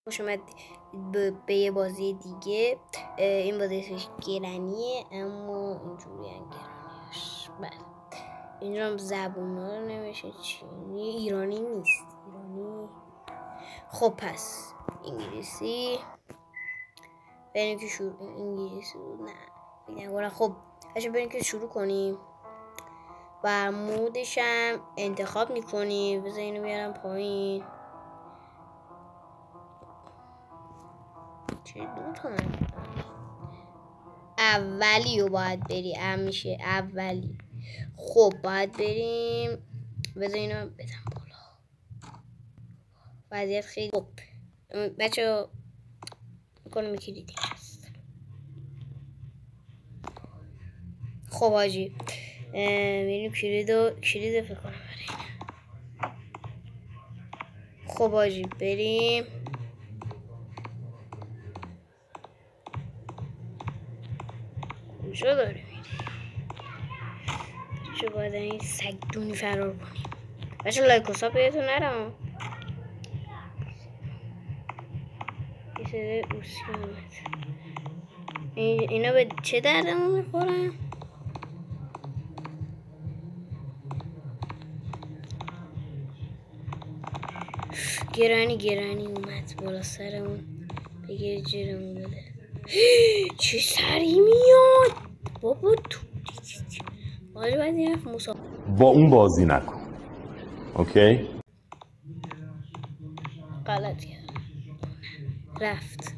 خوش اومد به یه بازی دیگه. این بازی اسمش گرانیه، اما اینجوری هم گرانیش. بله اینجا هم زبون ها رو نمیشه چینی، ایرانی نیست، ایرانی. خب پس انگلیسی بریم که شروع. انگلیسی بود نه. خب بچه بریم که شروع کنیم و مودش هم انتخاب میکنیم. بذار اینو بیارم پایین. چه دوتا اولی رو باید بری، میشه اولی. خب باید بریم. بذار اینو بزن بالا. وضعیت خیلی خوب بچه میکنم یکی دیگه هست. خب آجی میریم کلید فکر کنم بریم. خب آجی بریم. کجا داره میری؟ چه باید این سگدونی فرار کنیم. بچه لایک و ساب بیتون نرم. یه سده اوسی آمد. اینا به چه دردمون میخورن؟ گرانی اومد بالا سرمون بگیر جیرمون بده. چه سری میاد بابا تو. باید این حرف با اون بازی نکن. اوکی؟ غلط کرد. رفت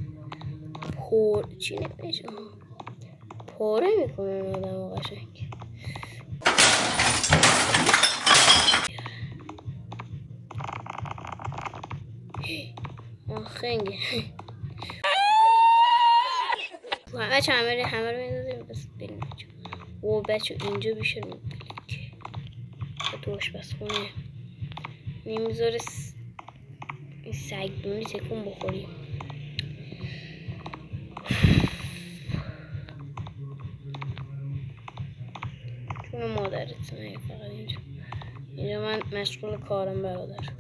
چی نمیشه؟ پاره میکنه آدم قشنگ. خنگه بچه همه رو میدازیم. بس بریم و بچه اینجا بیشه رو بلیک تو آشپزخونه نمیذاره این سگدونی تکون بخوریم. چون مادرت نه فقط اینجا من مشغول کارم برادر.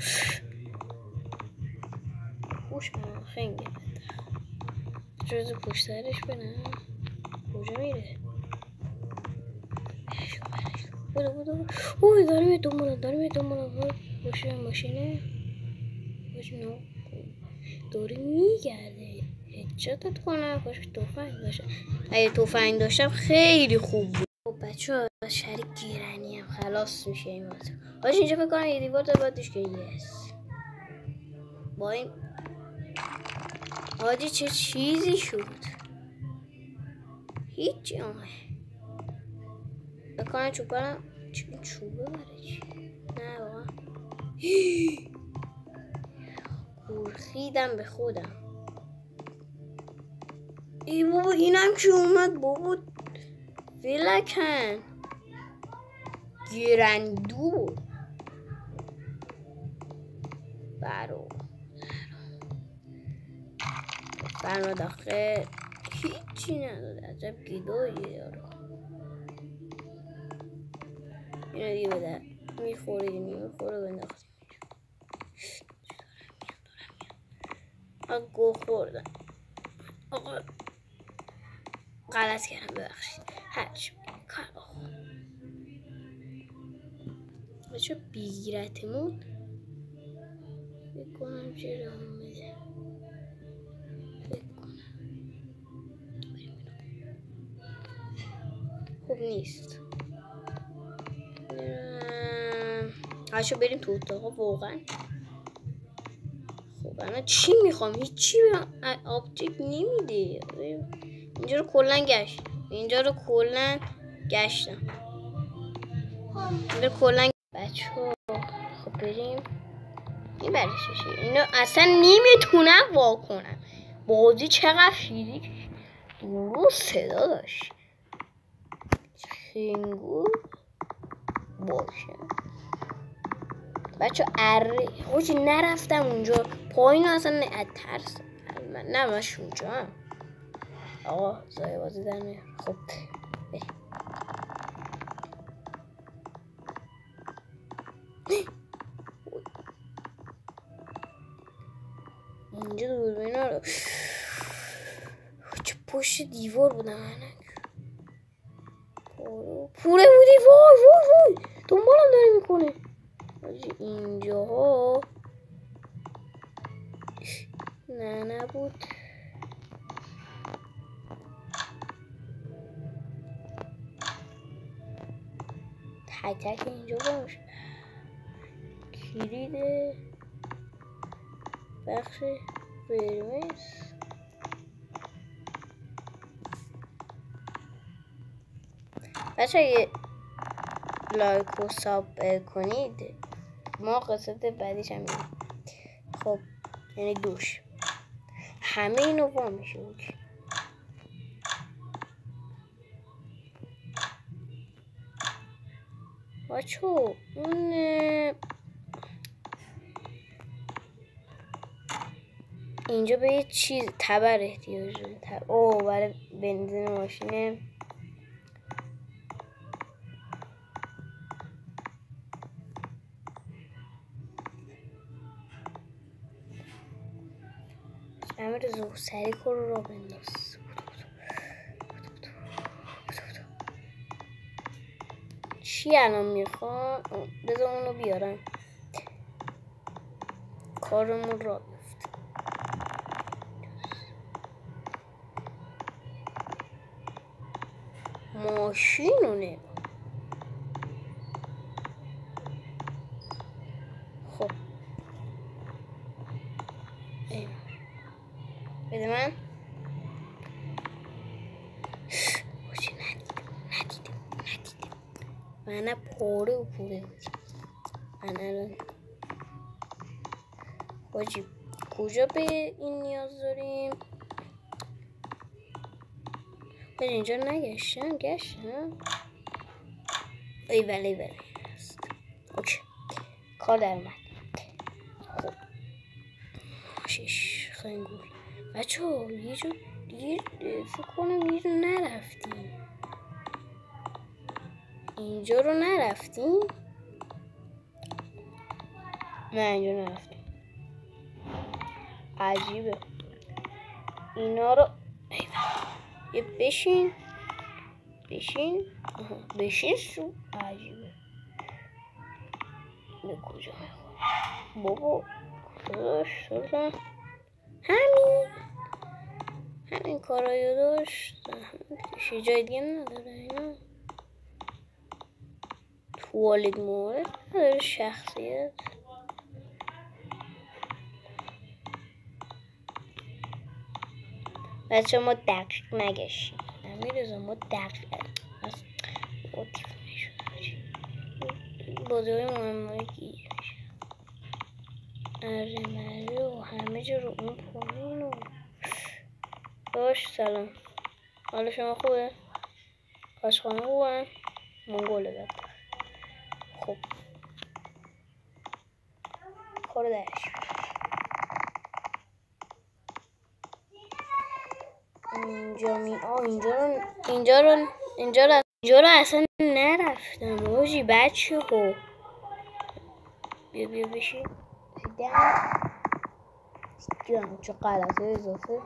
گوش من خنگه جز پشترش بنم. کجا میره؟ بودو اوی داره می دنبالا ماشینه داره میگرده. هدشاتت کنم. کاش توفنگ داشتم. اگه توفنگ داشتم خیلی خوب بود. خب بچه ها شریک گیرنی هم خلاص میشه این بازی. باشه اینجا فکر کنم یه دیوار داره بایدش که یس با این حاجی چه چیزی شد. هیچی آمه بکنم چوبرم چوبه برای چی؟ نه واقعا گرخیدم به خودم. ای بابا اینم که اومد بابا ولکن گرندو برو داخل هیچی نداده. عجب گیدایی یارو. اینو دیگه بده میخوره بنداختیم. گو خوردم. آقا غلط کردم ببخشید. هرچی کار آقا بچه بیگیرتمون بکنم چه رام بده. خوب نیست. هاشو بریم تو اتاقا واقعا. خب انا چی میخوام؟ هیچی آبجکت نمیده. اینجا رو کلن گشتم. بچه ها خب بریم. این برششه اینو اصلا نمیتونم واکنم. بازی چقدر شیری درست صدا داشت. خنگو باشه بچه خوشی نرفتم اونجا پایین اصلا ترس نه مش اونجا هم. آقا زای بازی در میاد. خب بریم اینجا دوربینا رو چه پشت دیوار بودم. پوره بودی. وای وای وای دنبالم داره میکنه. اینجاها نه نبود. تک تک اینجا باش. کلید بخش قرمز. بچه اگه لایک و ساب کنید ما قسمت بعدیش هم میدیم. خب یعنی دوش همه اینو وا میشه. اوکی بچه اون اینجا به یه چیز تبر احتیاج داره. اوه برای بنزین ماشینه. امیر زو سری کار رو بنداز. چی الان میخوام؟ بذار اونو بیارم. کارمون را بیفت. ماشینو نه. خب بده من. ندیدم. من پاره و پوره بود. من الان حاجی کجا به این نیاز داریم؟ من اینجا نگشتم. گشتم. ایول اوکی کار در اومد. خب شش خنگول بچه ها یه جا دیر فکر کنم یه جا نرفتیم. اینجا رو نرفتیم. نه اینجا نرفتیم. عجیبه اینا رو. یه بشین شو. عجیبه به کجا بابا داشت. همین کارایو داشت. یه جای دیگه نداره. اینا توالت مورد نداره. شخصیت بچه ما دقیق نگشیم. نمیرزا ما دقیق بازه های مهمه گیر میشه. اره مره و همه جا رو اون پایین و باش. سلام حالا شما خوبه؟ آشخانه خوبه؟ منگوله بد. خب کارو درش اینجا رو اصلا نرفتم موجی. بچه ها بیا بشین. دیدم چه غلط اضافه.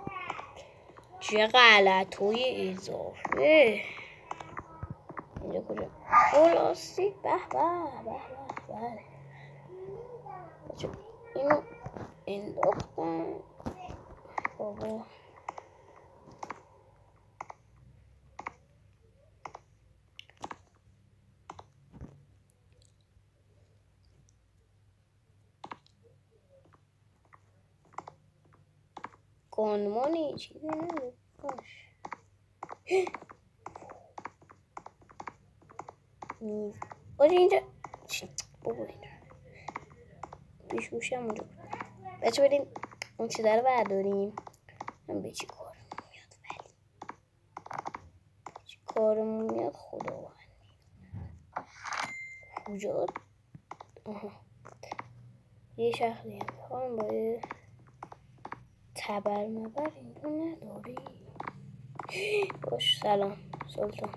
اینجا کجا؟ لاستیک. به بله بچه اینو انداختم. بابا گانمانی چیزی نده باش. میز آجه اینجا بابا اینجا پیش گوشم اونجا بود. بچه بریم اون چیزا رو برداریم. من به چی کارمون میاد ولی چی کارمون میاد خدا کجا؟ آها یه شخصی هم باید تبر مبر اینجا نداری. باش سلام سلطان.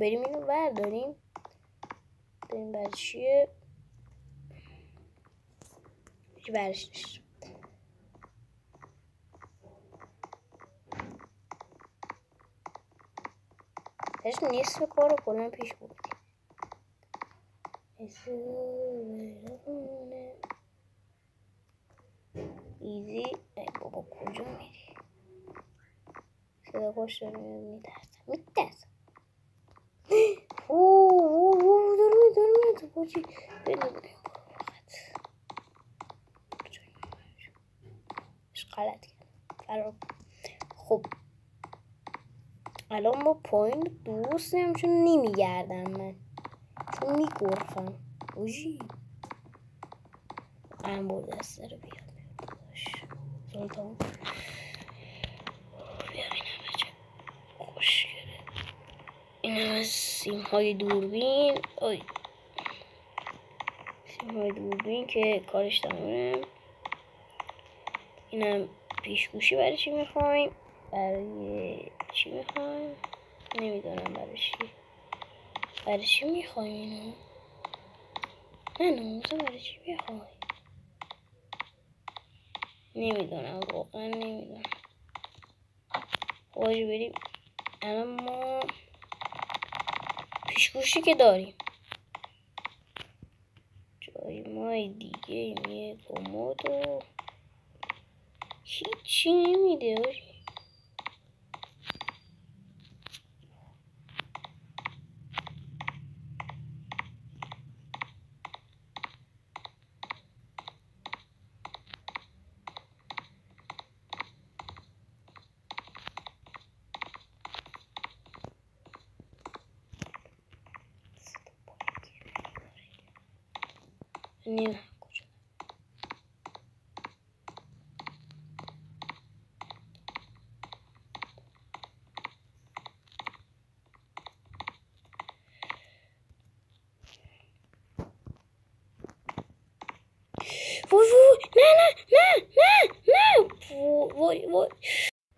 بریم اینو برداریم. بریم برای چیه؟ هیچ برش نیست. داشت نصف کار رو کلن پیش بود. ایزی. ای بابا کجا میری؟ صدا خوش داره میترسم. اوه داره میاد باشی بدونیم غلط کردم. خب الان ما پایین درست نمیم چون نمیگردم من، چون میگرفم. اوژی انبار دسته رو بیاد سلطان بیا اینم بچه خوشگره. اینم از سیمهای دوربین. سیمهای دوربین که کارش تمامه. اینم پیشگوشی. برای چی میخوایم؟ برای چی میخوایم؟ نمیدونم برای چی میخوایم اینو. نه ناموزه برای چی میخوایم؟ نمیدونم واقعا نمیدونم. خواهش بریم. الان ما پیشگوشی که داریم. جای ما دیگه یه کمد و هیچی نمیده. نه کجا؟ وای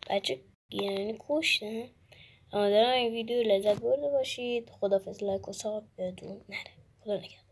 بچه یعنی کشتن. امیدوارم این ویدیو لذت برده باشید. خداحافظ. لایک و ساب یادتون نره. خدا نگهدار.